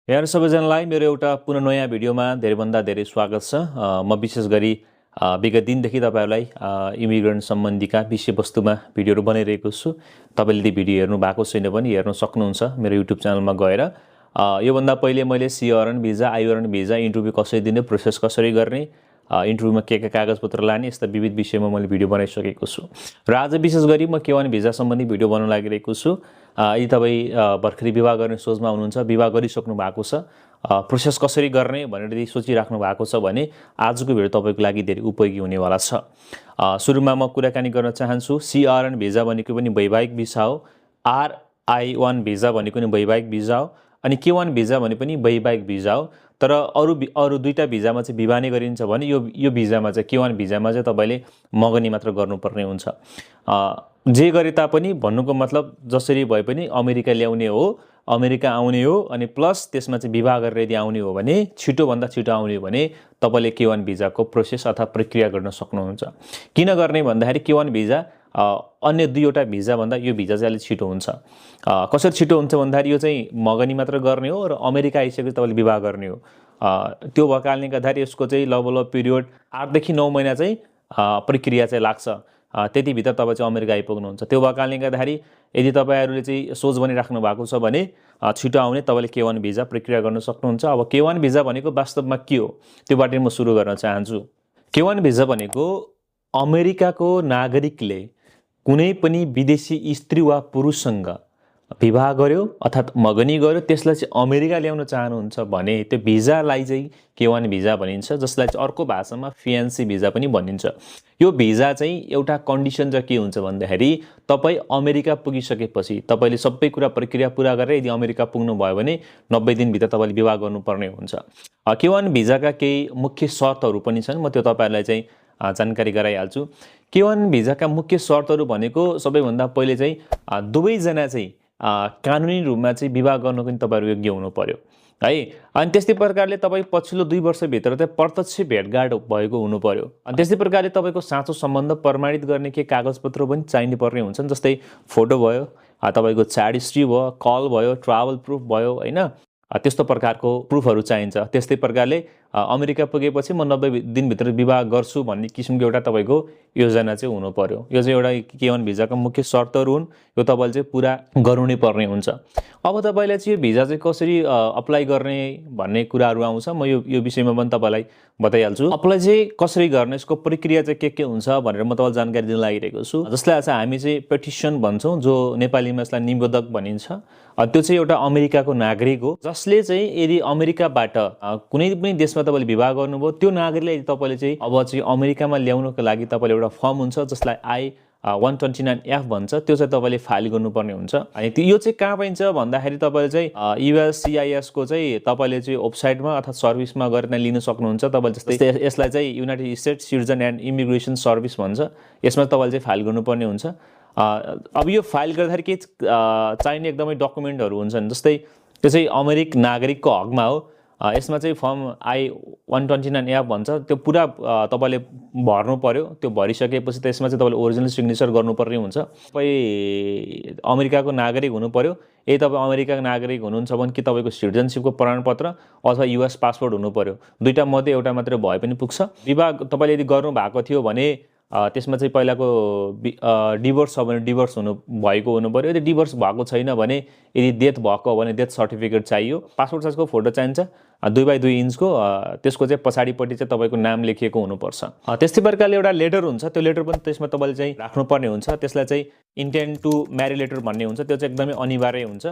यहाँ सबैजनालाई मेरो एउटा पुनः नयाँ भिडियोमा धेरैभन्दा धेरै स्वागत छ। म विशेष गरी विगत दिनदेखि तपाईँहरूलाई इमिग्रेन्ट सम्बन्धीका विषयवस्तुमा भिडियोहरू बनाइरहेको छु। तपाईँले ती भिडियो हेर्नु भएको छैन भने हेर्न सक्नुहुन्छ मेरो युट्युब च्यानलमा गएर। योभन्दा पहिले मैले CRN visa, IRN visa, interview कसरी दिने, प्रोसेस कसरी गर्ने, इन्टरभ्युमा के कागजपत्र लाने, यस्ता विविध विषयमा मैले भिडियो बनाइसकेको छु। र आज विशेष गरी म के1 भिजा सम्बन्धी भिडियो बनाउन लागिरहेको छु। यदि तपाईँ भर्खरै विवाह गर्ने सोचमा हुनुहुन्छ, विवाह गरिसक्नु भएको छ, प्रोसेस कसरी गर्ने भनेर यदि सोचिराख्नु भएको छ भने आजको भिडियो तपाईँको लागि धेरै उपयोगी हुनेवाला छ। सुरुमा म कुराकानी गर्न चाहन्छु। सीआरएन भिजा भनेको पनि वैवाहिक भिसा हो, RI1 भिजा भनेको पनि वैवाहिक भिजा हो, अनि के1 भिजा भने पनि वैवाहिक भिजा हो। तर अरू दुईटा भिजामा चाहिँ विवाह नै गरिन्छ भने यो भिजामा चाहिँ के1 भिजामा चाहिँ तपाईँले मगनी मात्र गर्नुपर्ने हुन्छ। जे गरे तापनि भन्नुको मतलब जसरी भए पनि अमेरिका ल्याउने हो, अमेरिका आउने हो, अनि प्लस त्यसमा चाहिँ विवाह गरेर यदि आउने हो भने छिटोभन्दा छिटो आउने हो भने तपाईँले के1 भिजाको प्रोसेस अथवा प्रक्रिया गर्न सक्नुहुन्छ। किन गर्ने भन्दाखेरि के1 भिजा अन्य दुईवटा भिजाभन्दा यो भिजा चाहिँ अलिक छिटो हुन्छ। कसरी छिटो हुन्छ भन्दाखेरि यो चाहिँ मगनी मात्र गर्ने हो र अमेरिका आइसकेपछि तपाईँले विवाह गर्ने हो। त्यो भएको कारणले गर्दाखेरि यसको चाहिँ लगभग पिरियड 8 देखि 9 महिना चाहिँ प्रक्रिया चाहिँ लाग्छ। त्यतिभित्र तपाईँ चाहिँ अमेरिका आइपुग्नुहुन्छ। त्यो भएको कारणले गर्दाखेरि यदि तपाईँहरूले चाहिँ सोच बनिराख्नु भएको छ भने छिटो आउने तपाईँले के1 भिजा प्रक्रिया गर्न सक्नुहुन्छ। अब के1 भिजा भनेको वास्तवमा के हो त्योबाट म सुरु गर्न चाहन्छु। के1 भिजा भनेको अमेरिकाको नागरिकले कुनै पनि विदेशी स्त्री वा पुरुषसँग विवाह गर्यो अर्थात् मगनी गर्यो, त्यसलाई चाहिँ अमेरिका ल्याउन चाहनुहुन्छ भने त्यो भिजालाई चाहिँ के1 भिजा भनिन्छ, जसलाई चाहिँ अर्को भाषामा फियान्सी भिजा पनि भनिन्छ। यो भिजा चाहिँ एउटा कन्डिसन चाहिँ के हुन्छ भन्दाखेरि तपाईँ अमेरिका पुगिसकेपछि तपाईँले सबै कुरा प्रक्रिया पुरा गरेर यदि अमेरिका पुग्नुभयो भने 90 दिनभित्र तपाईँले विवाह गर्नुपर्ने हुन्छ। के1 भिजाका केही मुख्य शर्तहरू पनि छन्, म त्यो तपाईँहरूलाई चाहिँ जानकारी गराइहाल्छु। के1 भिजाका मुख्य शर्तहरू भनेको सबैभन्दा पहिले चाहिँ दुवैजना चाहिँ कानुनी रूपमा चाहिँ विवाह गर्नको पनि तपाईँहरू योग्य हुनु पर्यो है। अनि त्यस्तै प्रकारले तपाईँ पछिल्लो 2 वर्षभित्र चाहिँ प्रत्यक्ष भेटघाट भएको हुनु पर्यो। अनि त्यस्तै प्रकारले तपाईँको साँचो सम्बन्ध प्रमाणित गर्ने के कागजपत्र पनि चाहिने पर्ने हुन्छन्, जस्तै फोटो भयो, तपाईँको च्याट हिस्ट्री भयो, कल भयो, ट्राभल प्रुफ भयो, होइन, त्यस्तो प्रकारको प्रुफहरू चाहिन्छ। त्यस्तै प्रकारले अमेरिका पुगेपछि म 90 दिनभित्र विवाह गर्छु भन्ने किसिमको एउटा तपाईँको योजना चाहिँ हुनु पर्यो। यो चाहिँ एउटा के1 भिजाको मुख्य शर्तहरू हुन्, यो तपाईँले चाहिँ पुरा गर्नु नै पर्ने हुन्छ। अब तपाईँलाई चाहिँ यो भिजा चाहिँ कसरी अप्लाई गर्ने भन्ने कुराहरू आउँछ, म यो विषयमा पनि तपाईँलाई बताइहाल्छु। अप्लाई चाहिँ कसरी गर्ने, यसको प्रक्रिया चाहिँ के हुन्छ भनेर म तपाईँलाई जानकारी दिन लागिरहेको छु। जसलाई चाहिँ हामी चाहिँ पेटिसन भन्छौँ, जो नेपालीमा यसलाई निवेदक भनिन्छ। त्यो चाहिँ एउटा अमेरिकाको नागरिक हो, जसले चाहिँ यदि अमेरिकाबाट कुनै पनि देशमा तपाईँले विवाह गर्नुभयो, त्यो नागरिकलाई तपाईँले चाहिँ अब चाहिँ अमेरिकामा ल्याउनको लागि तपाईँले एउटा फर्म हुन्छ जसलाई I-129F भन्छ, त्यो चाहिँ तपाईँले फाइल गर्नुपर्ने हुन्छ। अनि यो चाहिँ कहाँ पाइन्छ भन्दाखेरि तपाईँले चाहिँ USCIS को चाहिँ तपाईँले चाहिँ वेबसाइटमा अथवा सर्भिसमा गएर लिन सक्नुहुन्छ। तपाईँले जस्तै यसलाई चाहिँ United states citizen and immigration service भन्छ, यसमा तपाईँले चाहिँ फाइल गर्नुपर्ने हुन्छ। अब यो फाइल गर्दाखेरि के चाहिने एकदमै डकुमेन्टहरू हुन्छन्, जस्तै त्यो चाहिँ अमेरिकन नागरिकको हकमा हो। यसमा चाहिँ फर्म I-129F भन्छ, त्यो पुरा तपाईँले भर्नु पर्यो। त्यो भरिसकेपछि त्यसमा चाहिँ तपाईँले ओरिजिनल सिग्नेचर गर्नुपर्ने हुन्छ। तपाईँ अमेरिकाको नागरिक हुनु पर्यो। यदि तपाईँ अमेरिकाको नागरिक हुनुहुन्छ भने कि तपाईँको सिटिजनसिपको प्रमाणपत्र अथवा US पासपोर्ट हुनु पर्यो। दुईटा मध्ये एउटा मात्रै भए पनि पुग्छ। विवाह तपाईँले यदि गर्नु भएको थियो भने त्यसमा चाहिँ पहिलाको डिभोर्स छ भने डिभोर्स भएको हुनु पर्यो। यदि डिभोर्स भएको छैन भने, यदि डेथ भएको हो भने डेथ सर्टिफिकेट चाहियो। पासपोर्ट साइजको फोटो चाहिन्छ 2x2 इन्चको, त्यसको चाहिँ पछाडिपट्टि चाहिँ तपाईँको नाम लेखिएको हुनुपर्छ। त्यस्तै प्रकारले एउटा लेटर हुन्छ, त्यो लेटर पनि त्यसमा तपाईँले चाहिँ राख्नुपर्ने हुन्छ। त्यसलाई चाहिँ इन्टेन्ट टु म्यारी लेटर भन्ने हुन्छ, त्यो चाहिँ एकदमै अनिवार्य हुन्छ।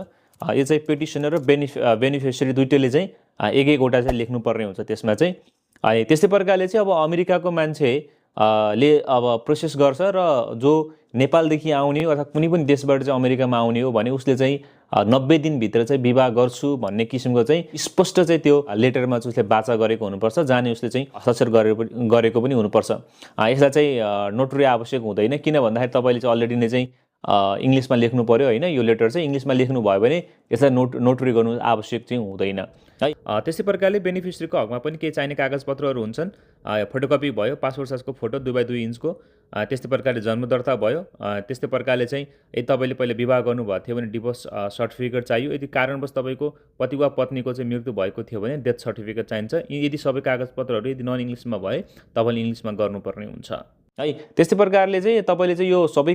यो चाहिँ पेटिसनर र बेनिफिसियरी दुइटैले चाहिँ एक-एकवटा चाहिँ लेख्नुपर्ने हुन्छ त्यसमा चाहिँ। त्यस्तै प्रकारले चाहिँ अब अमेरिकाको मान्छे ले अब प्रोसेस गर्छ र जो नेपालदेखि आउने हो अथवा कुनै पनि देशबाट चाहिँ अमेरिकामा आउने हो भने उसले चाहिँ 90 दिनभित्र चाहिँ विवाह गर्छु भन्ने किसिमको चाहिँ स्पष्ट चाहिँ त्यो लेटरमा चाहिँ उसले वाचा गरेको हुनुपर्छ, जाने उसले चाहिँ हस्ताक्षर गरेको पनि हुनुपर्छ। यसलाई चाहिँ नोटरी आवश्यक हुँदैन, किन भन्दाखेरि तपाईँले चाहिँ अलरेडी नै चाहिँ इङ्ग्लिसमा लेख्नु पर्यो होइन। यो लेटर चाहिँ इङ्ग्लिसमा लेख्नु भयो भने यसलाई नोटरी गर्नु आवश्यक चाहिँ हुँदैन है। त्यस्तै प्रकारले बेनिफिसियरीको हकमा पनि केही चाहिने कागजपत्रहरू हुन्छन्। फोटोकपी भयो, पासपोर्ट साइजको फोटो 2x2 इन्चको, त्यस्तै प्रकारले जन्म दर्ता भयो। त्यस्तै प्रकारले चाहिँ यदि तपाईँले पहिले विवाह गर्नुभएको थियो भने डिभोर्स सर्टिफिकेट चाहियो। यदि कारणवश तपाईँको पति वा पत्नीको चाहिँ मृत्यु भएको थियो भने डेथ सर्टिफिकेट चाहिन्छ। यदि सबै कागजपत्रहरू यदि नन इङ्ग्लिसमा भए तपाईँले इङ्ग्लिसमा गर्नुपर्ने हुन्छ है। त्यस्तै प्रकारले चाहिँ तपाईँले चाहिँ यो सबै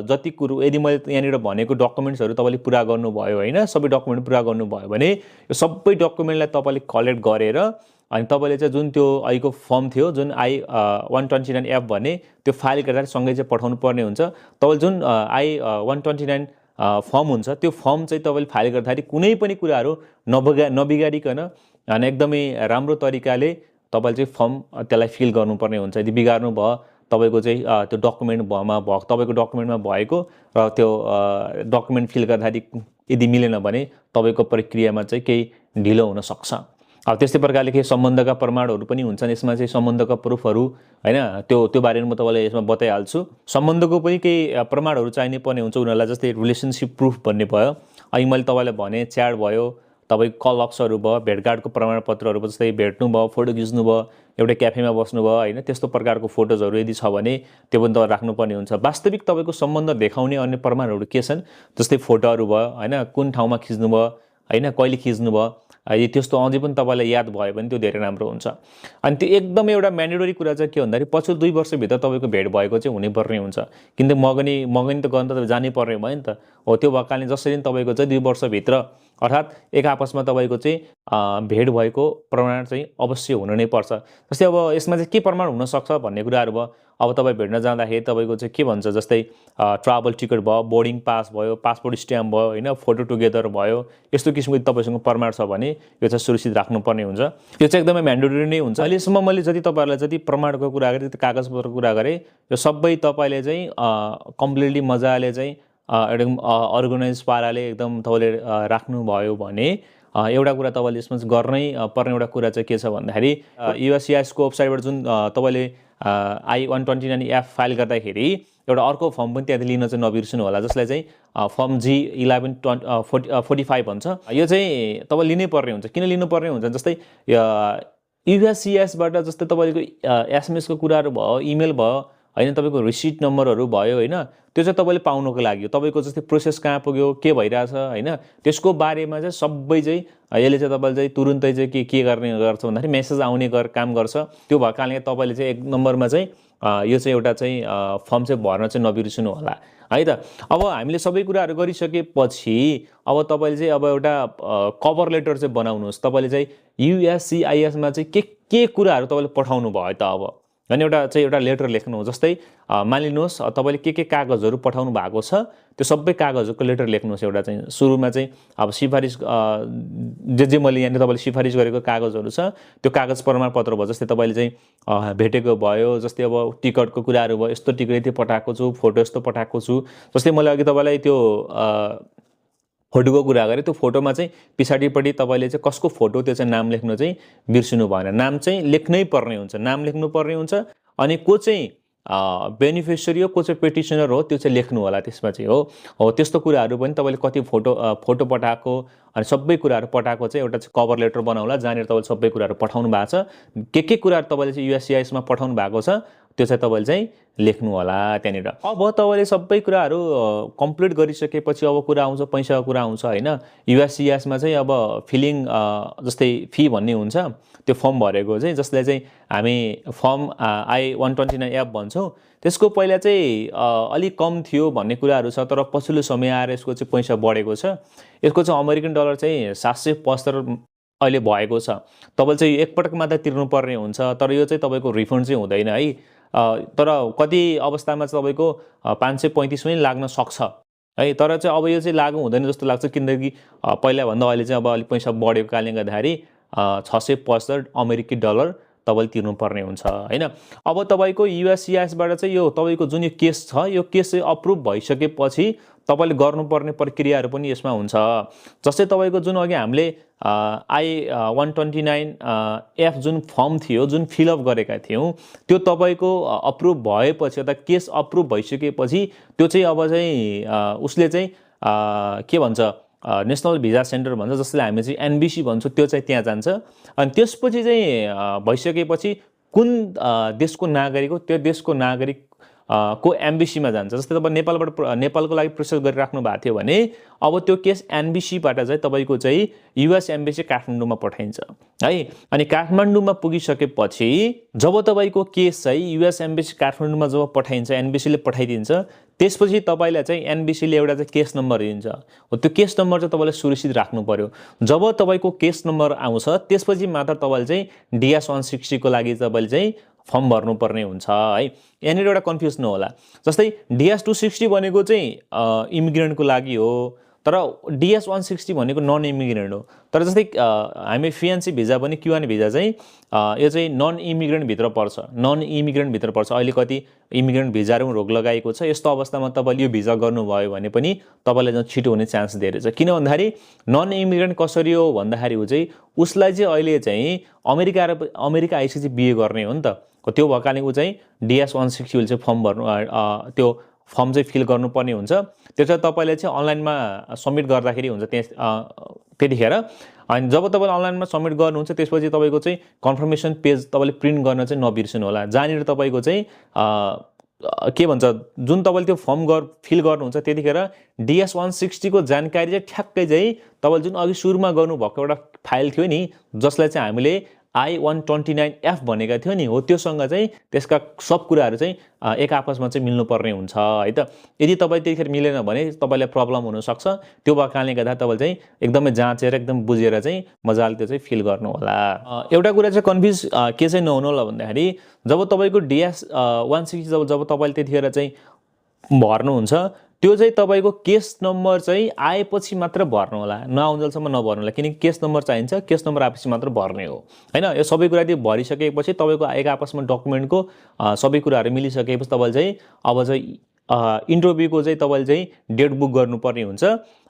जति कुरो यदि मैले यहाँनिर भनेको डकुमेन्ट्सहरू तपाईँले पुरा गर्नुभयो होइन, सबै डकुमेन्ट पुरा गर्नुभयो भने यो सबै डकुमेन्टलाई तपाईँले कलेक्ट गरेर अनि तपाईँले चाहिँ जुन त्यो अहिलेको फर्म थियो जुन I-129F भन्ने त्यो फाइल गर्दाखेरि सँगै चाहिँ पठाउनु पर्ने हुन्छ। तपाईँले जुन I-129 फर्म हुन्छ त्यो फर्म चाहिँ तपाईँले फाइल गर्दाखेरि कुनै पनि कुराहरू नबिगारिकन अनि एकदमै राम्रो तरिकाले तपाईँले चाहिँ फर्म त्यसलाई फिल गर्नुपर्ने हुन्छ। यदि बिगार्नु भयो तपाईँको चाहिँ त्यो डकुमेन्टमा तपाईँको डकुमेन्टमा भएको र त्यो डकुमेन्ट फिल गर्दाखेरि यदि मिलेन भने तपाईँको प्रक्रियामा चाहिँ केही ढिलो हुनसक्छ। त्यस्तै प्रकारले केही सम्बन्धका प्रमाणहरू पनि हुन्छन् यसमा चाहिँ, सम्बन्धका प्रुफहरू होइन, त्यो बारेमा म तपाईँलाई यसमा बताइहाल्छु। सम्बन्धको पनि केही प्रमाणहरू चाहिने पर्ने हुन्छ उनीहरूलाई, जस्तै रिलेसनसिप प्रुफ भन्ने भयो। अनि मैले तपाईँलाई भने च्याट भयो, तपाईँको कल लक्सहरू भयो, भेटघाटको प्रमाणपत्रहरू भयो, जस्तै भेट्नु भयो, फोटो खिच्नु भयो, एउटै क्याफेमा बस्नु भयो होइन, त्यस्तो प्रकारको फोटोजहरू यदि छ भने त्यो पनि तपाईँ राख्नुपर्ने हुन्छ। वास्तविक तपाईँको सम्बन्ध देखाउने अन्य प्रमाणहरू के छन्, जस्तै फोटोहरू भयो होइन, कुन ठाउँमा खिच्नु भयो होइन, कहिले खिच्नु भयो, यदि त्यस्तो अझै पनि तपाईँलाई याद भयो भने त्यो धेरै राम्रो हुन्छ। अनि त्यो एकदमै एउटा म्यान्डेटरी कुरा चाहिँ के भन्दाखेरि पछिल्लो 2 वर्षभित्र तपाईँको भेट भएको चाहिँ हुनैपर्ने हुन्छ। किन मगनी त गर्न त जानै पर्ने भयो नि त। हो त्यो भएको कारणले जसरी तपाईँको चाहिँ 2 वर्षभित्र अर्थात् एक आपसमा तपाईँको चाहिँ भेट भएको प्रमाण चाहिँ अवश्य हुन नै पर्छ। जस्तै अब यसमा चाहिँ के प्रमाण हुनसक्छ भन्ने कुराहरू भयो। अब तपाईँ भेट्न जाँदाखेरि तपाईँको चाहिँ के भन्छ, जस्तै ट्राभल टिकट भयो, बोर्डिङ पास भयो, पासपोर्ट स्ट्याम्प भयो होइन, फोटो टुगेदर भयो, यस्तो किसिमको तपाईँसँग प्रमाण छ भने यो चाहिँ सुरक्षित राख्नुपर्ने हुन्छ। यो चाहिँ एकदमै म्यान्डेटरी नै हुन्छ। अहिलेसम्म मैले जति तपाईँहरूलाई जति प्रमाणको कुरा गरेँ, त्यति कागजपत्रको कुरा गरेँ, यो सबै तपाईँले चाहिँ कम्प्लिटली मजाले चाहिँ एकदम अर्गनाइज पाराले एकदम तपाईँले राख्नुभयो भने एउटा कुरा तपाईँले यसमा गर्नै पर्ने एउटा कुरा चाहिँ के छ भन्दाखेरि USCISको वेबसाइटबाट जुन तपाईँले I-129F फाइल गर्दाखेरि एउटा अर्को फर्म पनि त्यहाँ लिन चाहिँ नबिर्सनु होला, जसलाई चाहिँ फर्म G1145 भन्छ। यो चाहिँ तपाईँ लिनै पर्ने हुन्छ। किन लिनुपर्ने हुन्छ, जस्तै USCISबाट जस्तै तपाईँको SMS को कुराहरू भयो, इमेल भयो होइन, तपाईँको रिसिट नम्बरहरू भयो होइन, त्यो चाहिँ तपाईँले पाउनको लागि तपाईँको जस्तै प्रोसेस कहाँ पुग्यो, के भइरहेछ होइन, त्यसको बारेमा चाहिँ सबै चाहिँ यसले चाहिँ तपाईँले चाहिँ तुरुन्तै चाहिँ के गर्ने गर्छ भन्दाखेरि मेसेज आउने काम गर्छ। त्यो भएको कारणले तपाईँले चाहिँ 1 नम्बरमा चाहिँ यो चाहिँ एउटा चाहिँ फर्म चाहिँ भर्न चाहिँ नबिर्सनु होला है त। अब हामीले सबै कुराहरू गरिसकेपछि अब तपाईँले चाहिँ अब एउटा कभर लेटर चाहिँ बनाउनुहोस्। तपाईँले चाहिँ USCISमा चाहिँ के कुराहरू तपाईँले पठाउनु भयो त अब अनि एउटा लेटर लेख्नु। जस्तै मानिलिनुहोस् तपाईँले के कागजहरू पठाउनु भएको छ त्यो सबै कागजहरूको लेटर लेख्नुहोस्। एउटा चाहिँ सुरुमा चाहिँ अब सिफारिस जे मैले यहाँनिर तपाईँले सिफारिस गरेको कागजहरू छ त्यो कागज प्रमाणपत्र भयो। जस्तै तपाईँले चाहिँ भेटेको भयो, जस्तै अब टिकटको कुराहरू भयो, यस्तो टिकट यति पठाएको छु, फोटो यस्तो पठाएको छु। जस्तै मैले अघि तपाईँलाई त्यो फोटोको कुरा गरेँ, त्यो फोटोमा चाहिँ पछाडिपट्टि तपाईँले चाहिँ कसको फोटो त्यो चाहिँ नाम लेख्नु चाहिँ बिर्सिनु भएन। नाम चाहिँ लेख्नै पर्ने हुन्छ, नाम लेख्नु पर्ने हुन्छ। अनि को चाहिँ बेनिफिसियरी हो, को चाहिँ पेटिसनर हो त्यो चाहिँ लेख्नु होला त्यसमा चाहिँ हो त्यस्तो कुराहरू पनि तपाईँले कति फोटो पठाएको अनि सबै कुराहरू पठाएको चाहिँ एउटा चाहिँ कभर लेटर बनाउला, जहाँनिर तपाईँले सबै कुराहरू पठाउनु भएको छ। के कुराहरू तपाईँले चाहिँ USCISमा पठाउनु भएको छ त्यो चाहिँ तपाईँले चाहिँ लेख्नु होला त्यहाँनिर। अब तपाईँले सबै कुराहरू कम्प्लिट गरिसकेपछि अब कुरा आउँछ पैसाको कुरा आउँछ होइन। USCISमा चाहिँ अब फिलिङ जस्तै फी भन्ने हुन्छ त्यो फर्म भरेको चाहिँ, जसलाई चाहिँ हामी फर्म I-129F भन्छौँ। त्यसको पहिला चाहिँ अलिक कम थियो भन्ने कुराहरू छ, तर पछिल्लो समय आएर यसको चाहिँ पैसा बढेको छ। यसको चाहिँ अमेरिकन डलर चाहिँ 775 अहिले भएको छ। तपाईँले चाहिँ एकपटक मात्र तिर्नुपर्ने हुन्छ, तर यो चाहिँ तपाईँको रिफन्ड चाहिँ हुँदैन है। तर कति अवस्थामा चाहिँ तपाईँको 535 पनि लाग्न सक्छ है। तर चाहिँ अब यो चाहिँ लागु हुँदैन जस्तो लाग्छ, किनकि पहिलाभन्दा अहिले चाहिँ अब अलिक पैसा बढेको कारणले गर्दाखेरि 665 अमेरिकी डलर तपाईँले तिर्नुपर्ने हुन्छ होइन। अब तपाईँको USCISबाट चाहिँ यो तपाईँको जुन यो केस छ यो केस चाहिँ अप्रुभ भइसकेपछि तपाईले गर्नुपर्ने प्रक्रियाहरू पनि यसमा हुन्छ। जस्तै तपाईको जुन अघि हामीले I-129F जुन फर्म थियो, जुन फिलअप गरेका थियौँ, त्यो तपाईको अप्रुभ भएपछि अथवा केस अप्रुभ भइसकेपछि त्यो चाहिँ अब चाहिँ उसले चाहिँ के भन्छ नेसनल भिजा सेन्टर भन्छ, जसले हामी चाहिँ एनबिसी भन्छौँ, त्यो चाहिँ त्यहाँ जान्छ। अनि त्यसपछि चाहिँ भइसकेपछि कुन देशको नागरिक हो, त्यो देशको नागरिक को एम्बेसीमा जान्छ। जस्तै तपाईँ नेपालको लागि प्रोसेस गरिराख्नु भएको थियो भने अब त्यो केस एनबिसीबाट चाहिँ तपाईँको चाहिँ युएस एम्बेसी काठमाडौँमा पठाइन्छ है। अनि काठमाडौँमा पुगिसकेपछि जब तपाईँको केस चाहिँ युएस एम्बेसी काठमाडौँमा जब पठाइन्छ, एनबिसीले पठाइदिन्छ, त्यसपछि तपाईँलाई चाहिँ एनबिसीले एउटा चाहिँ केस नम्बर दिन्छ। हो त्यो केस नम्बर चाहिँ तपाईँले सुरक्षित राख्नु पर्यो। जब तपाईँको केस नम्बर आउँछ त्यसपछि मात्र तपाईँले चाहिँ DS-160 को लागि तपाईँले चाहिँ फर्म भर्नुपर्ने हुन्छ है। यहाँनिर एउटा कन्फ्युज नहोला। जस्तै DS-260 भनेको चाहिँ इमिग्रेन्टको लागि हो, तर DS-160 भनेको नन इमिग्रेन्ट हो। तर जस्तै हामी फिएनसी भिजा पनि Q1 भिजा चाहिँ यो चाहिँ नन इमिग्रेन्ट भित्र पर्छ, नन इमिग्रेन्ट भित्र पर्छ। अहिले कति इमिग्रेन्ट भिजाहरू रोक लगाएको छ। यस्तो अवस्थामा तपाईँले यो भिजा गर्नुभयो भने पनि तपाईँलाई छिटो हुने चान्स धेरै छ। किन भन्दाखेरि नन इमिग्रेन्ट कसरी हो भन्दाखेरि चाहिँ उसलाई चाहिँ अहिले चाहिँ अमेरिका आइसकेपछि बिए गर्ने हो नि त। त्यो भएकाले ऊ चाहिँ DS-160 चाहिँ फर्म भर्नु त्यो फर्म चाहिँ फिल गर्नुपर्ने हुन्छ। त्यो चाहिँ तपाईँले चाहिँ अनलाइनमा सबमिट गर्दाखेरि हुन्छ त्यतिखेर। अनि जब तपाईँले अनलाइनमा सबमिट गर्नुहुन्छ त्यसपछि तपाईँको चाहिँ कन्फर्मेसन पेज तपाईँले प्रिन्ट गर्न चाहिँ नबिर्सनु होला, जहाँनिर तपाईँको चाहिँ के भन्छ जुन तपाईँले त्यो फर्म फिल गर्नुहुन्छ त्यतिखेर DS-160 को जानकारी चाहिँ ठ्याक्कै चाहिँ तपाईँले जुन अघि सुरुमा गर्नुभएको एउटा फाइल थियो नि, जसलाई चाहिँ हामीले I-129F भनेका थियो नि, हो त्योसँग चाहिँ त्यसका सब कुराहरू चाहिँ एक आपसमा चाहिँ मिल्नुपर्ने हुन्छ है त। यदि तपाईँ त्यतिखेर मिलेन भने तपाईँलाई प्रब्लम हुनसक्छ। त्यो भएको कारणले गर्दा तपाईँले चाहिँ एकदमै जाँचेर एकदम बुझेर चाहिँ मजाले त्यो चाहिँ फिल गर्नु होला। एउटा कुरा चाहिँ कन्फ्युज के चाहिँ नहुनु होला भन्दाखेरि जब तपाईँको DS-160 जब तपाईँले त्यतिखेर चाहिँ भर्नुहुन्छ त्यो चाहिँ तपाईँको केस नम्बर चाहिँ आएपछि मात्र भर्नु होला, नआउन्जेलसम्म नभर्नु होला। किनकि केस नम्बर चाहिन्छ, केस नम्बर आएपछि मात्र भर्ने हो हैन। यो सबै कुरा त्यो भरिसकेपछि तपाईँको एक आपसमा डकुमेन्टको सबै कुराहरू मिलिसकेपछि तपाईँले चाहिँ अब चाहिँ इन्टरभ्यूको चाहिँ तपाईँले चाहिँ डेट बुक गर्नुपर्ने हुन्छ।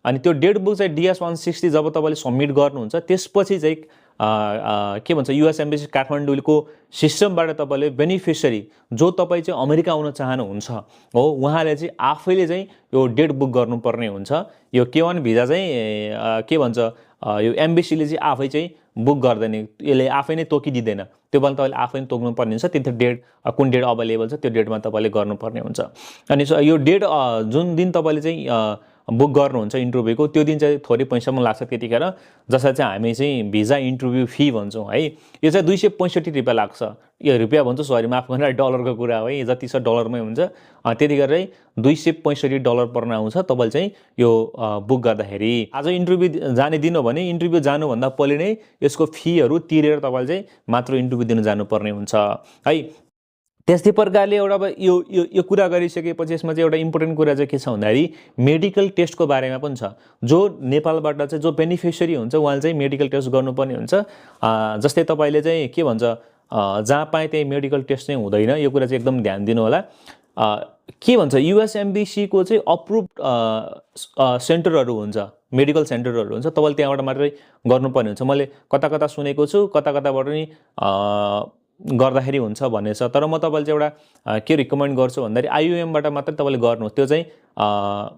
अनि त्यो डेट बुक चाहिँ DS-160 जब तपाईँले सबमिट गर्नुहुन्छ त्यसपछि चाहिँ के भन्छ युएस एम्बेसी काठमाडौँको सिस्टमबाट तपाईँले बेनिफिसियरी जो तपाईँ चाहिँ अमेरिका आउन चाहनुहुन्छ हो उहाँले चाहिँ आफैले चाहिँ यो डेट बुक गर्नुपर्ने हुन्छ। यो K1 भिजा चाहिँ के भन्छ यो एम्बेसीले चाहिँ आफै चाहिँ बुक गर्दैन, यसले आफै नै तोकिदिँदैन। त्यो पनि तपाईँले आफै नै तोक्नुपर्ने हुन्छ। त्यति डेट कुन डेट अभाइलेबल छ त्यो डेटमा तपाईँले गर्नुपर्ने हुन्छ। अनि यो डेट जुन दिन तपाईँले चाहिँ बुक गर्नुहुन्छ इन्टरभ्यूको त्यो दिन चाहिँ थोरै पैसामा लाग्छ त्यतिखेर, जसलाई चाहिँ हामी चाहिँ भिजा इन्टरभ्यू फी भन्छौँ है। यो चाहिँ 265 रुपियाँ लाग्छ। यो रुपियाँ भन्छ सरी माफ गर्नु, डलरको कुरा हो, जति छ डलरमै हुन्छ। त्यतिखेर चाहिँ $265 पर्न आउँछ तपाईँले चाहिँ यो बुक गर्दाखेरि। आज इन्टरभ्यू जाने दिन हो भने इन्टरभ्यू जानुभन्दा पहिले नै यसको फीहरू तिरेर तपाईँले चाहिँ मात्र इन्टरभ्यू दिन जानुपर्ने हुन्छ है। त्यस्तै प्रकारले एउटा यो कुरा गरिसकेपछि यसमा चाहिँ एउटा इम्पोर्टेन्ट कुरा चाहिँ के छ भन्दाखेरि मेडिकल टेस्टको बारेमा पनि छ। जो नेपालबाट चाहिँ जो बेनिफिसियरी हुन्छ उहाँले चाहिँ मेडिकल टेस्ट गर्नुपर्ने हुन्छ। जस्तै तपाईँले चाहिँ के भन्छ जहाँ पाए त्यही मेडिकल टेस्ट चाहिँ हुँदैन, यो कुरा चाहिँ एकदम ध्यान दिनु होला। के भन्छ युएस एम्बेसीको चाहिँ अप्रुभ सेन्टरहरू हुन्छ, मेडिकल सेन्टरहरू हुन्छ, तपाईँले त्यहाँबाट मात्रै गर्नुपर्ने हुन्छ। मैले कता कता सुनेको छु, कता कताबाट नि गर्दाखेरि हुन्छ भन्ने छ। तर म तपाईँले चाहिँ एउटा के रिकमेन्ड गर्छु भन्दाखेरि IOM बाट मात्रै तपाईँले गर्नुहोस्। त्यो चाहिँ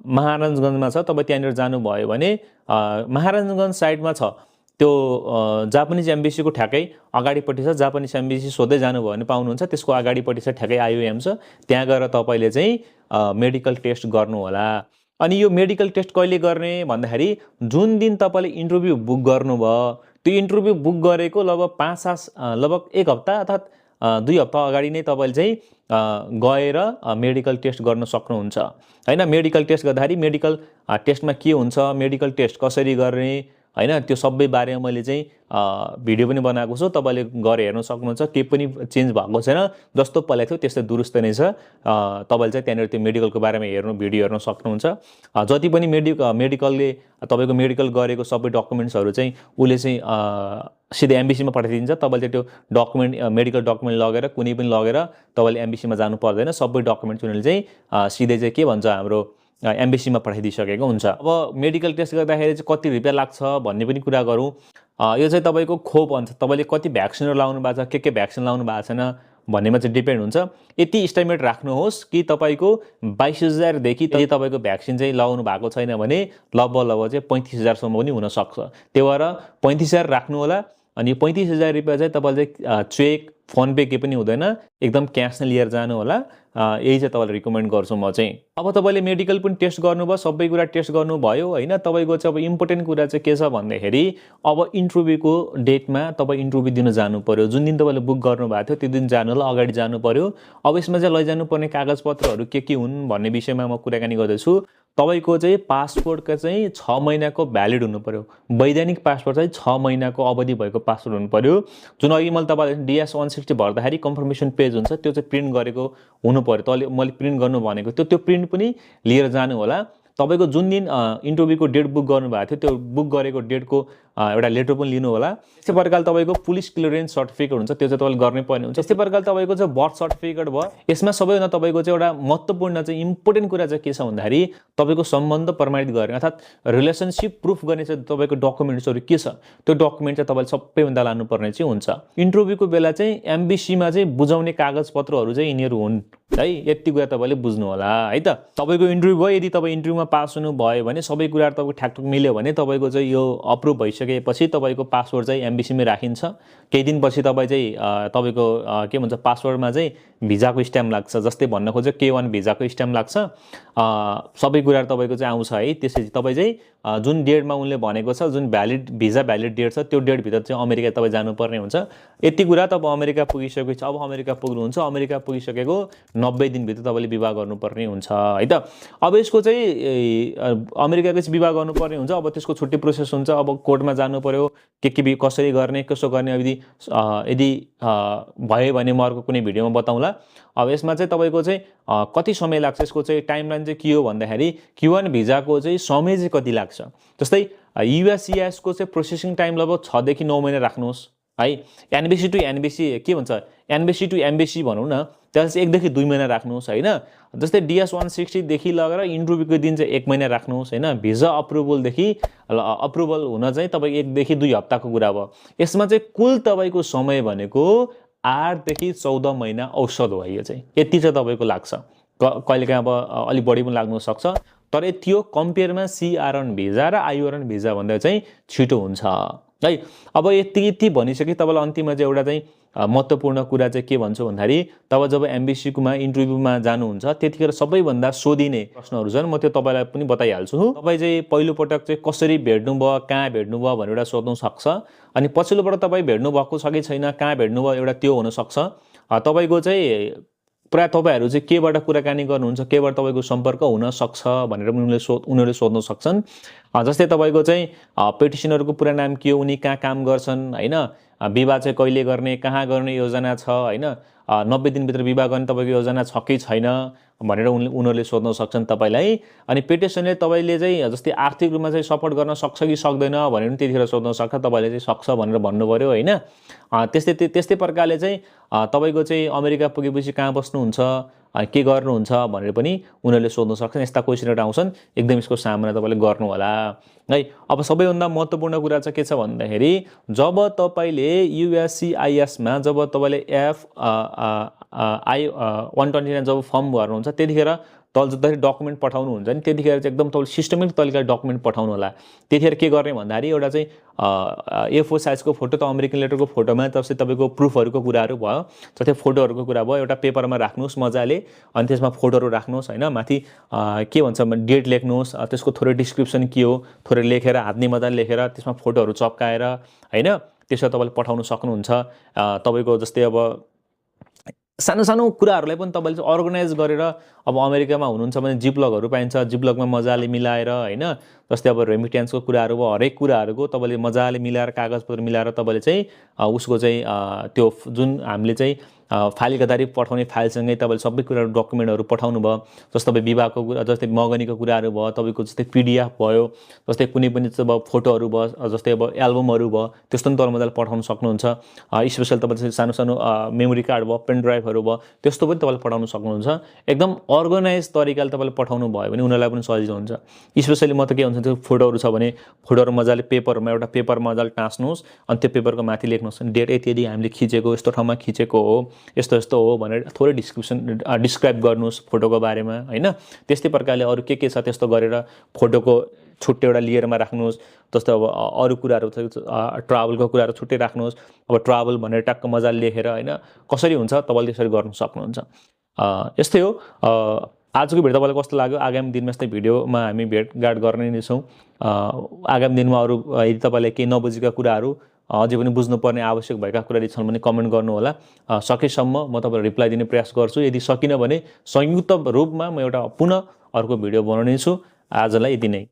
महाराजगञ्जमा छ। तपाईँ त्यहाँनिर जानुभयो भने महाराजगञ्ज साइडमा छ त्यो जापानिज एम्बेसीको ठ्याक्कै अगाडिपट्टि छ। जापानिज एम्बेसी सोध्दै जानुभयो भने पाउनुहुन्छ, त्यसको अगाडिपट्टि छ ठ्याक्कै IOM छ। त्यहाँ गएर तपाईँले चाहिँ मेडिकल टेस्ट गर्नु होला। अनि यो मेडिकल टेस्ट कहिले गर्ने भन्दाखेरि जुन दिन तपाईँले इन्टरभ्यू बुक गर्नुभयो त्यो इन्टरभ्यू बुक गरेको लगभग 1 हप्ता अर्थात् 2 हप्ता अगाडि नै तपाईँले चाहिँ गएर मेडिकल टेस्ट गर्न सक्नुहुन्छ हैन। मेडिकल टेस्ट गर्दाखेरि मेडिकल टेस्टमा के हुन्छ, मेडिकल टेस्ट कसरी गर्ने हैन, त्यो सबै बारेमा मैले चाहिँ भिडियो पनि बनाएको छु। तपाईँले गएर हेर्न सक्नुहुन्छ। केही पनि चेन्ज भएको छैन, जस्तो पहिला थियो त्यस्तै दुरुस्त नै छ। तपाईँले चाहिँ त्यहाँनिर त्यो मेडिकलको बारेमा भिडियो हेर्न सक्नुहुन्छ। जति पनि मेडिकलले तपाईँको मेडिकल गरेको सबै डकुमेन्ट्सहरू चाहिँ उसले चाहिँ सिधै एम्बेसीमा पठाइदिन्छ। तपाईँले त्यो मेडिकल डकुमेन्ट लगेर कुनै पनि लगेर तपाईँले एम्बेसीमा जानु पर्दैन। सबै डकुमेन्ट्स उनीहरूले चाहिँ सिधै चाहिँ के भन्छ हाम्रो एम्बेसीमा पठाइदिइसकेको हुन्छ। अब मेडिकल टेस्ट गर्दाखेरि चाहिँ कति रुपियाँ लाग्छ भन्ने पनि कुरा गरौँ। यो चाहिँ तपाईँको खोप अनुसार तपाईँले कति भ्याक्सिनहरू लाउनु भएको छ, के भ्याक्सिन लाउनु भएको छैन भन्नेमा चाहिँ डिपेन्ड हुन्छ। यति इस्टिमेट राख्नुहोस् कि तपाईँको 22,000 देखि यदि तपाईँको भ्याक्सिन चाहिँ लाउनु भएको छैन भने लगभग चाहिँ 35,000 सम्म पनि हुनसक्छ। त्यही भएर 35,000 राख्नु होला। अनि 35,000 रुपियाँ चाहिँ तपाईँले चेक, फोन पे केही पनि हुँदैन, एकदम क्यास नै लिएर जानु होला। यही चाहिँ तपाईँलाई रिकमेन्ड गर्छु म चाहिँ। अब तपाईँले मेडिकल पनि टेस्ट गर्नुभयो, सबै कुरा टेस्ट गर्नुभयो होइन। तपाईँको चाहिँ अब इम्पोर्टेन्ट कुरा चाहिँ के छ भन्दाखेरि अब इन्टरभ्यूको डेटमा तपाईँ इन्टरभ्यू दिन जानु पर्यो। जुन दिन तपाईँले बुक गर्नुभएको थियो त्यो दिन जानु होला, अगाडि जानु पर्यो। अब यसमा चाहिँ लैजानु पर्ने कागजपत्रहरू के हुन् भन्ने विषयमा म कुराकानी गर्दैछु। तपाईँको चाहिँ पासपोर्टको चाहिँ 6 महिनाको भ्यालिड हुनु पर्यो। वैधानिक पासपोर्ट चाहिँ 6 महिनाको अवधि भएको पासपोर्ट हुनु पर्यो। जुन अघि मैले तपाईँलाई DS-160 भर्दाखेरि कन्फर्मेसन पेज हुन्छ, त्यो चाहिँ प्रिन्ट गरेको हुनु पर्यो। तैँले मैले प्रिन्ट गर्नु भनेको त्यो प्रिन्ट पनि लिएर जानु होला। तपाईँको जुन दिन इन्टरभ्यूको डेट बुक गर्नुभएको थियो त्यो बुक गरेको डेटको एउटा लेटर पनि लिनु होला। त्यस्तै प्रकारले तपाईँको पुलिस क्लियरेन्स सर्टिफिकेट हुन्छ, त्यो चाहिँ तपाईँले गर्नै पर्ने हुन्छ। त्यस्तै प्रकारले तपाईँको चाहिँ बर्थ सर्टिफिकेट भयो। यसमा सबैभन्दा तपाईँको चाहिँ एउटा महत्त्वपूर्ण चाहिँ इम्पोर्टेन्ट कुरा चाहिँ के छ भन्दाखेरि तपाईँको सम्बन्ध प्रमाणित गर्ने अर्थात् रिलेसनसिप प्रुफ गर्ने चाहिँ तपाईँको डकुमेन्ट्सहरू के छ, त्यो डकुमेन्ट चाहिँ तपाईँले सबैभन्दा लानुपर्ने चाहिँ हुन्छ। इन्टरभ्यूको बेला चाहिँ एम्बेसीमा चाहिँ बुझाउने कागजपत्रहरू चाहिँ यिनीहरू हुन् है। यति कुरा तपाईँले बुझ्नु होला है त। तपाईँको इन्टरभ्यू भयो, यदि तपाईँ इन्टरभ्यूमा पास हुनु भयो भने सबै कुराहरू तपाईँको ठ्याकठुक मिल्यो भने तपाईँको चाहिँ यो अप्रुभ भइसकेपछि तपाईँको पासपोर्ट चाहिँ एम्बेसीमै राखिन्छ। केही दिनपछि तपाईँ चाहिँ तपाईँको के भन्छ पासपोर्टमा चाहिँ भिजाको स्ट्याम्प लाग्छ। जस्तै भन्न खोज्यो K1 भिजाको स्ट्याम्प लाग्छ। सबै कुराहरू तपाईँको चाहिँ आउँछ है। त्यसपछि तपाईँ चाहिँ जुन डेटमा उनले भनेको छ, जुन भिजा भ्यालिड डेट छ, त्यो डेटभित्र चाहिँ अमेरिका तपाईँ जानुपर्ने हुन्छ। यति कुरा तपाईँ अमेरिका पुगिसकेपछि अब अमेरिका पुग्नुहुन्छ, अमेरिका पुगिसकेको 90 दिनभित्र तपाईँले विवाह गर्नुपर्ने हुन्छ है त। अब यसको चाहिँ अमेरिकाको चाहिँ विवाह गर्नुपर्ने हुन्छ। अब त्यसको छुट्टै प्रोसेस हुन्छ। अब कोर्टमा जानु पर्यो, के कसरी गर्ने, कसो गर्ने। यदि भयो भने म अर्को कुनै भिडियोमा बताउँला। अब यसमा चाहिँ तपाईँको चाहिँ कति समय लाग्छ, यसको चाहिँ टाइमलाइन चाहिँ के हो भन्दाखेरि K1 भिजाको चाहिँ समय चाहिँ कति लाग्छ। जस्तै USCISको चाहिँ प्रोसेसिङ टाइम लगभग 6 देखि 9 महिना राख्नुहोस् है। एनबेसी टु एनबेसी के भन्छ, एनबेसी टु एम्बेसी भनौँ न, त्यसलाई चाहिँ 1 देखि 2 महिना राख्नुहोस् होइन। जस्तै DS-160 देखि लगेर इन्टरभ्यूको दिन चाहिँ 1 महिना राख्नुहोस् होइन। भिजा अप्रुभल हुन चाहिँ तपाईँ 1 देखि 2 हप्ताको कुरा भयो। यसमा चाहिँ कुल तपाईँको समय भनेको 8 देखि 14 महिना औसत हो। यो चाहिँ यति चाहिँ तपाईँको लाग्छ। कहिलेकाहीँ अब अलिक बढी पनि लाग्नु सक्छ, तर त्यो कम्पेयरमा CR1 भिजा र I1 भिजा भन्दा चाहिँ छिटो हुन्छ है। अब यति भनिसके तपाईँलाई अन्तिममा चाहिँ एउटा चाहिँ महत्त्वपूर्ण कुरा चाहिँ के भन्छु भन्दाखेरि तपाईँ जब एम्बेसीकोमा इन्टरभ्यूमा जानुहुन्छ त्यतिखेर सबैभन्दा सोधिने प्रश्नहरू छन्। म त्यो तपाईँलाई पनि बताइहाल्छु। तपाईँ चाहिँ पहिलोपटक चाहिँ कसरी भेट्नुभयो, कहाँ भेट्नुभयो भनेर एउटा सोध्नु सक्छ। अनि पछिल्लोपटक तपाईँ भेट्नुभएको छ कि छैन, कहाँ भेट्नुभयो, एउटा त्यो हुनसक्छ। तपाईँको चाहिँ प्राय तपाईँहरू चाहिँ केबाट कुराकानी गर्नुहुन्छ, केबाट तपाईँको सम्पर्क हुनसक्छ भनेर उनीहरूले सोध्न सक्छन्। जस्तै तपाईँको चाहिँ पेटिसनरको पुरा नाम के हो, उनी कहाँ काम गर्छन् होइन, विवाह चाहिँ कहिले गर्ने, कहाँ गर्ने योजना छ होइन, 90 दिनभित्र विवाह गर्ने तपाईँको योजना छ कि छैन भनेर उनीहरूले सोध्न सक्छन् तपाईँलाई। अनि पेटिसनले तपाईँले चाहिँ जस्तै आर्थिक रूपमा चाहिँ सपोर्ट गर्न सक्छ कि सक्दैन भनेर पनि त्यतिखेर सोध्न सक्छ। तपाईँले चाहिँ सक्छ भनेर भन्नु पऱ्यो होइन। त्यस्तै प्रकारले चाहिँ तपाईँको चाहिँ अमेरिका पुगेपछि कहाँ बस्नुहुन्छ, के गर्नुहुन्छ भनेर पनि उनीहरूले सोध्न सक्छन्। यस्ता क्वेसनहरू आउँछन्, एकदम यसको सामना तपाईँले गर्नु होला है। अब सबैभन्दा महत्त्वपूर्ण कुरा चाहिँ के छ भन्दाखेरि जब तपाईँले USCISमा जब तपाईँले I-129 जब फर्म भर्नुहुन्छ त्यतिखेर तल जति डकुमेन्ट पठाउनुहुन्छ नि त्यतिखेर चाहिँ एकदम तपाईँले सिस्टमिक तरिकाले डकुमेन्ट पठाउनु होला। त्यतिखेर के गर्ने भन्दाखेरि एउटा चाहिँ A4 साइजको फोटो त अमेरिकन लेटरको फोटोमा जस्तै तपाईँको प्रुफहरूको कुराहरू भयो, जस्तै फोटोहरूको कुरा भयो, एउटा पेपरमा राख्नुहोस् मजाले। अनि त्यसमा फोटोहरू राख्नुहोस् होइन। माथि के भन्छ डेट लेख्नुहोस्, त्यसको थोरै डिस्क्रिप्सन के हो थोरै लेखेर हातले मजाले लेखेर त्यसमा फोटोहरू चप्काएर होइन त्यसो तपाईँले पठाउन सक्नुहुन्छ। तपाईँको जस्तै अब सानो सानो कुराहरूलाई पनि तपाईँले चाहिँ अर्गनाइज गरेर अब अमेरिकामा हुनुहुन्छ भने जिप्लगहरू पाइन्छ, जिप्लगमा मजाले मिलाएर होइन। जस्तै अब रेमिटेन्सको कुराहरू भयो, हरेक कुराहरूको तपाईँले मजाले मिलाएर कागजपत्र मिलाएर तपाईँले चाहिँ उसको चाहिँ त्यो जुन हामीले चाहिँ फाइलका तारिफ पठाउने फाइलसँगै तपाईँले सबै कुराहरू डकुमेन्टहरू पठाउनु भयो, जस्तो तपाईँ विवाहको कुरा, जस्तै मगनीको कुराहरू भयो, तपाईँको जस्तै पिडिएफ भयो, जस्तै कुनै पनि अब फोटोहरू भयो, जस्तै अब एल्बमहरू भयो, त्यस्तो पनि तपाईँले मजाले पठाउन सक्नुहुन्छ। स्पेसल तपाईँले सानो सानो मेमोरी कार्ड भयो, पेन ड्राइभहरू भयो, त्यस्तो पनि तपाईँले पठाउन सक्नुहुन्छ। एकदम अर्गनाइज तरिकाले तपाईँले पठाउनु भयो भने उनीहरूलाई पनि सजिलो हुन्छ। स्पेसली म त के हुन्छ, त्यो फोटोहरू छ भने फोटोहरू मजाले पेपरमा एउटा पेपरमा मजाले टाँच्नुहोस्, अनि त्यो पेपरको माथि लेख्नुहोस् डेट यति यति हामीले खिचेको, यस्तो ठाउँमा खिचेको हो, यस्तो यस्तो हो भनेर थोरै डिस्क्राइब गर्नुहोस् फोटोको बारेमा होइन। त्यस्तै प्रकारले अरू के छ त्यस्तो गरेर फोटोको छुट्टै एउटा लेयरमा राख्नुहोस्। जस्तो अब अरू कुराहरू ट्राभलको कुराहरू छुट्टै राख्नुहोस्। अब ट्राभल भनेर टक्क मजाले लेखेर होइन, कसरी हुन्छ तपाईँले त्यसरी गर्नु सक्नुहुन्छ। यस्तै हो। आजको भिडियो तपाईँलाई कस्तो लाग्यो? आगामी दिनमा यस्तै भिडियोमा हामी भेटघाट गर्ने नै छौँ। आगामी दिनमा अरू यदि तपाईँलाई केही नबुझेका कुराहरू अझै पनि बुझ्नुपर्ने आवश्यक भएका कुराहरू छन् भने कमेन्ट गर्नुहोला। सकेसम्म म तपाईँलाई रिप्लाई दिने प्रयास गर्छु। यदि सकिनँ भने संयुक्त रूपमा म एउटा पुनः अर्को भिडियो बनाउने छु। आजलाई यति नै।